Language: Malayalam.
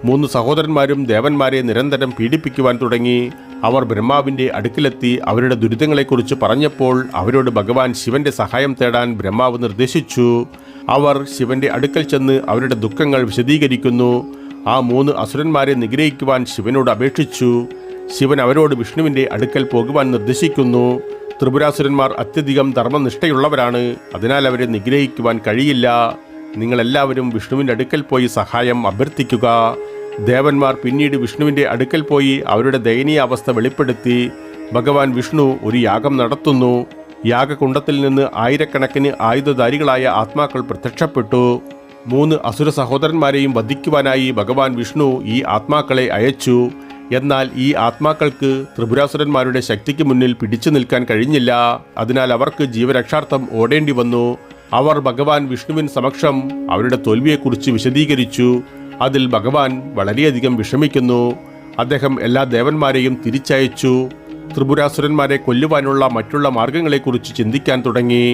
3 സഹോദരന്മാരും ദേവന്മാരെ നിരന്തരം പീഡിപ്പിക്കുവാൻ തുടങ്ങി. അവർ ബ്രഹ്മാവിൻ്റെ അടുക്കിലെത്തി അവരുടെ ദുരിതങ്ങളെക്കുറിച്ച് പറഞ്ഞപ്പോൾ അവരോട് ഭഗവാൻ ശിവന്റെ സഹായം തേടാൻ ബ്രഹ്മാവ് നിർദ്ദേശിച്ചു. അവർ ശിവന്റെ അടുക്കൽ ചെന്ന് അവരുടെ ദുഃഖങ്ങൾ വിശദീകരിക്കുന്നു. ആ 3 അസുരന്മാരെ നിഗ്രഹിക്കുവാൻ ശിവനോട് അപേക്ഷിച്ചു. ശിവൻ അവരോട് വിഷ്ണുവിൻ്റെ അടുക്കൽ പോകുവാൻ നിർദ്ദേശിക്കുന്നു. ത്രിപുരാസുരന്മാർ അത്യധികം ധർമ്മനിഷ്ഠയുള്ളവരാണ്, അതിനാൽ അവരെ നിഗ്രഹിക്കുവാൻ കഴിയില്ല. നിങ്ങളെല്ലാവരും വിഷ്ണുവിൻ്റെ അടുക്കൽ പോയി സഹായം അഭ്യർത്ഥിക്കുക. ദേവന്മാർ പിന്നീട് വിഷ്ണുവിൻ്റെ അടുക്കൽ പോയി അവരുടെ ദയനീയ അവസ്ഥ വെളിപ്പെടുത്തി. ഭഗവാൻ വിഷ്ണു ഒരു യാഗം നടത്തുന്നു. യാഗകുണ്ഡത്തിൽ നിന്ന് ആയിരക്കണക്കിന് ആയുധധാരികളായ ആത്മാക്കൾ പ്രത്യക്ഷപ്പെട്ടു. 3 അസുര സഹോദരന്മാരെയും വധിക്കുവാനായി ഭഗവാൻ വിഷ്ണു ഈ ആത്മാക്കളെ അയച്ചു. എന്നാൽ ഈ ആത്മാക്കൾക്ക് ത്രിപുരാസുരന്മാരുടെ ശക്തിക്ക് മുന്നിൽ പിടിച്ചു നിൽക്കാൻ കഴിഞ്ഞില്ല. അതിനാൽ അവർക്ക് ജീവരക്ഷാർത്ഥം ഓടേണ്ടി വന്നു. അവർ ഭഗവാൻ വിഷ്ണുവിന് സമക്ഷം അവരുടെ തോൽവിയെക്കുറിച്ച് വിശദീകരിച്ചു. അതിൽ ഭഗവാൻ വളരെയധികം വിഷമിക്കുന്നു. അദ്ദേഹം എല്ലാ ദേവന്മാരെയും തിരിച്ചയച്ചു. ത്രിപുരാസുരന്മാരെ കൊല്ലുവാനുള്ള മറ്റുള്ള മാർഗങ്ങളെക്കുറിച്ച് ചിന്തിക്കാൻ തുടങ്ങി.